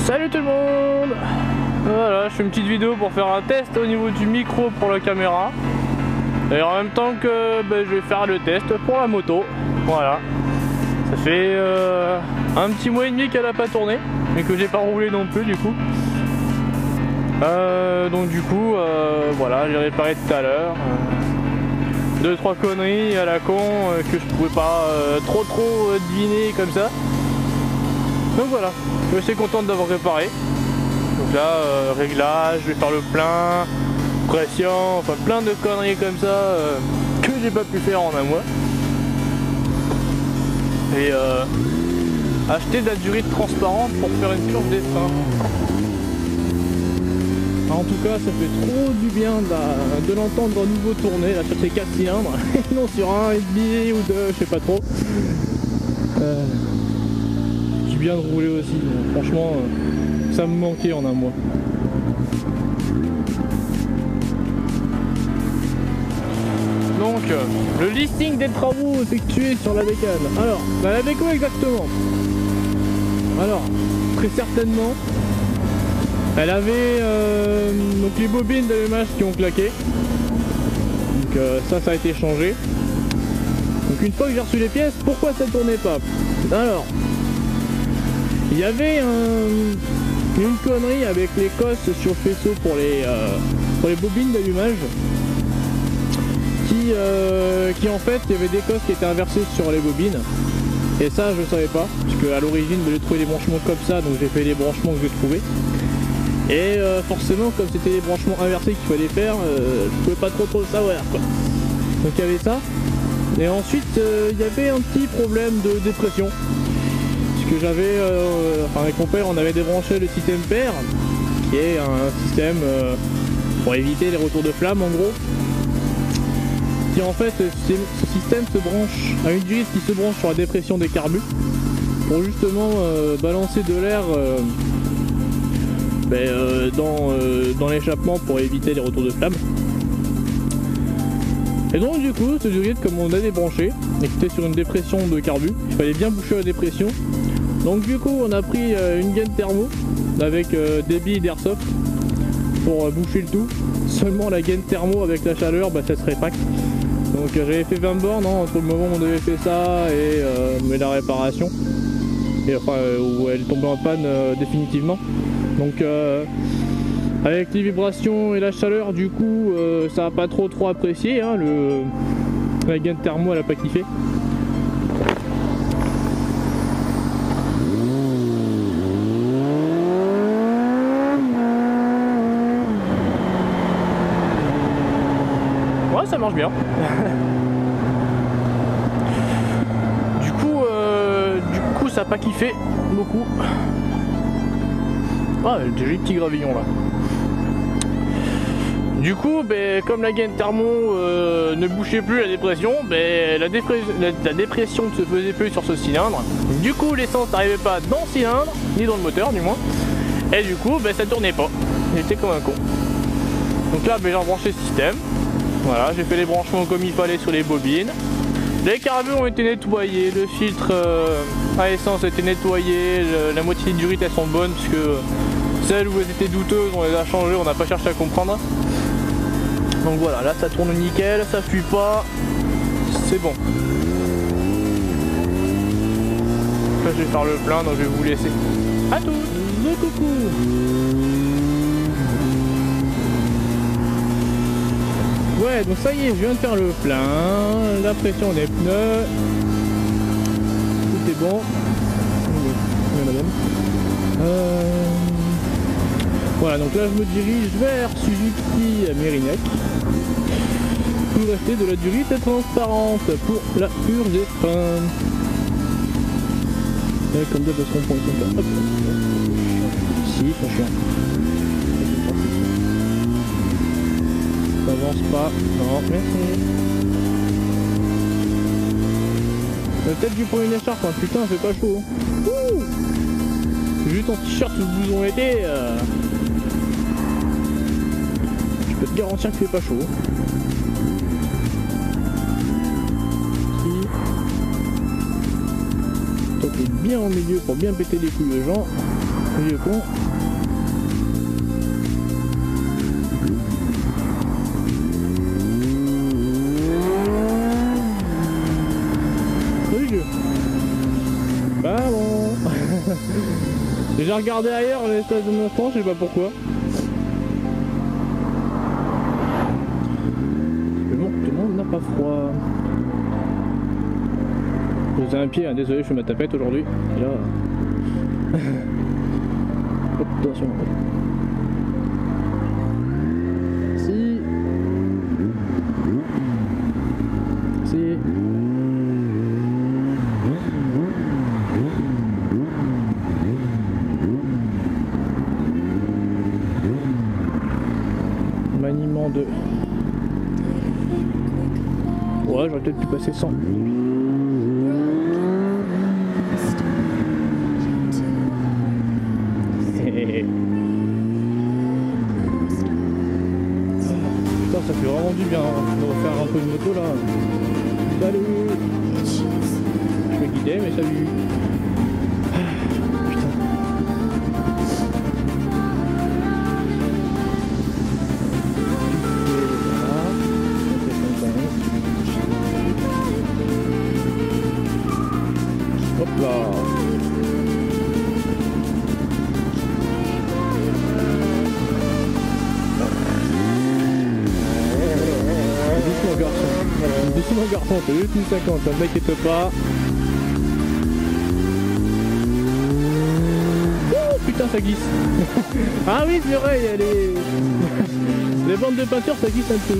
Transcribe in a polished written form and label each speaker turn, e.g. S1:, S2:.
S1: Salut tout le monde. Voilà, je fais une petite vidéo pour faire un test au niveau du micro pour la caméra. Et en même temps que je vais faire le test pour la moto. Voilà. Ça fait un petit mois et demi qu'elle n'a pas tourné. Et que j'ai pas roulé non plus du coup. Donc du coup, voilà, j'ai réparé tout à l'heure. 2-3 conneries à la con que je pouvais pas trop deviner comme ça. Donc voilà, je suis assez content d'avoir réparé. Donc là, réglage, je vais faire le plein, pression, enfin plein de conneries comme ça que j'ai pas pu faire en un mois. Et acheter de la durite transparente pour faire une curve des freins. En tout cas, ça fait trop du bien de l'entendre à nouveau tourner là sur ces 4 cylindres et non sur un et demi ou deux, je sais pas trop. Qui bien de rouler aussi, donc, franchement, ça me manquait en un mois. Donc, le listing des travaux effectués sur la bécane. Alors, la déco exactement. Alors, très certainement. Elle avait donc les bobines d'allumage qui ont claqué. Donc ça a été changé. Donc une fois que j'ai reçu les pièces, pourquoi ça tournait pas? Alors, il y avait une connerie avec les cosses sur le faisceau pour les bobines d'allumage. Qui en fait, il y avait des cosses qui étaient inversées sur les bobines. Et ça, je savais pas. Parce qu'à l'origine, j'ai trouvé des branchements comme ça, donc j'ai fait les branchements que j'ai trouvés. Et forcément, comme c'était les branchements inversés qu'il fallait faire, je pouvais pas trop le savoir quoi. Donc il y avait ça. Et ensuite il y avait un petit problème de dépression. Puisque j'avais, enfin avec mon père on avait débranché le système pair, qui est un système pour éviter les retours de flamme en gros. Qui en fait, ce système se branche à une durite qui se branche sur la dépression des carbus. Pour justement balancer de l'air dans l'échappement pour éviter les retours de flamme. Et donc du coup, ce durite comme on a débranché et qui était sur une dépression de carbu, il fallait bien boucher la dépression. Donc du coup on a pris une gaine thermo avec des billes d'airsoft pour boucher le tout. Seulement la gaine thermo avec la chaleur, ça serait pas. Donc j'avais fait 20 bornes entre le moment où on avait fait ça et la réparation. Et enfin où elle tombait en panne définitivement. Donc avec les vibrations et la chaleur du coup ça n'a pas trop apprécié hein, la gaine thermo elle a pas kiffé. Ouais ça marche bien. Du coup ça n'a pas kiffé beaucoup. Ah, j'ai des petits gravillons là. Du coup, comme la gaine thermo ne bouchait plus la dépression, la dépression ne se faisait plus sur ce cylindre. Du coup, l'essence n'arrivait pas dans le cylindre, ni dans le moteur du moins. Et du coup, ça tournait pas. J'étais comme un con. Donc là, j'ai rebranché le système. Voilà, j'ai fait les branchements comme il fallait sur les bobines. Les carbus ont été nettoyés, le filtre à essence a été nettoyé, la moitié des durites elles sont bonnes puisque celles où elles étaient douteuses on les a changées, on n'a pas cherché à comprendre. Donc voilà, là ça tourne nickel, ça fuit pas, c'est bon. Là je vais faire le plein donc je vais vous laisser. À tous, de coucou. Ouais, donc ça y est, je viens de faire le plein, la pression des pneus, tout est bon. Voilà, donc là je me dirige vers Suzuki à Mérignac pour acheter de la durite transparente pour la purge des freins. Et comme ça, parce qu'on prend comme ça. Hop. Si, c'est chiant. Ça avance pas. Non, merci. Peut-être du prendre une écharpe, hein. Putain, c'est pas chaud. Ouh, juste en t-shirt sous le blouson été. Je peux te garantir qu'il fait pas chaud. Si. Toi, t'es bien au milieu pour bien péter les couilles de gens. Vieux con. Salut vieux. Bah bon. J'ai regardé ailleurs l'espace d'un instant, je sais pas pourquoi. Mais bon, tout le monde n'a pas froid. Je faisais un pied, hein. Désolé, je fais ma tapette aujourd'hui. Et là... Hop, attention. Si. Si. Maniement de... Ouais, j'aurais peut-être pu passer 100. Putain, ça fait vraiment du bien, hein, de refaire un peu de moto là. Salut. Je me guidais, mais salut. Putain. Hop là. Doucement garçon, c'est juste une 50, ne t'inquiète pas. Oh putain, ça glisse. Ah oui, c'est vrai, il y a les bandes de peinture, ça glisse un peu.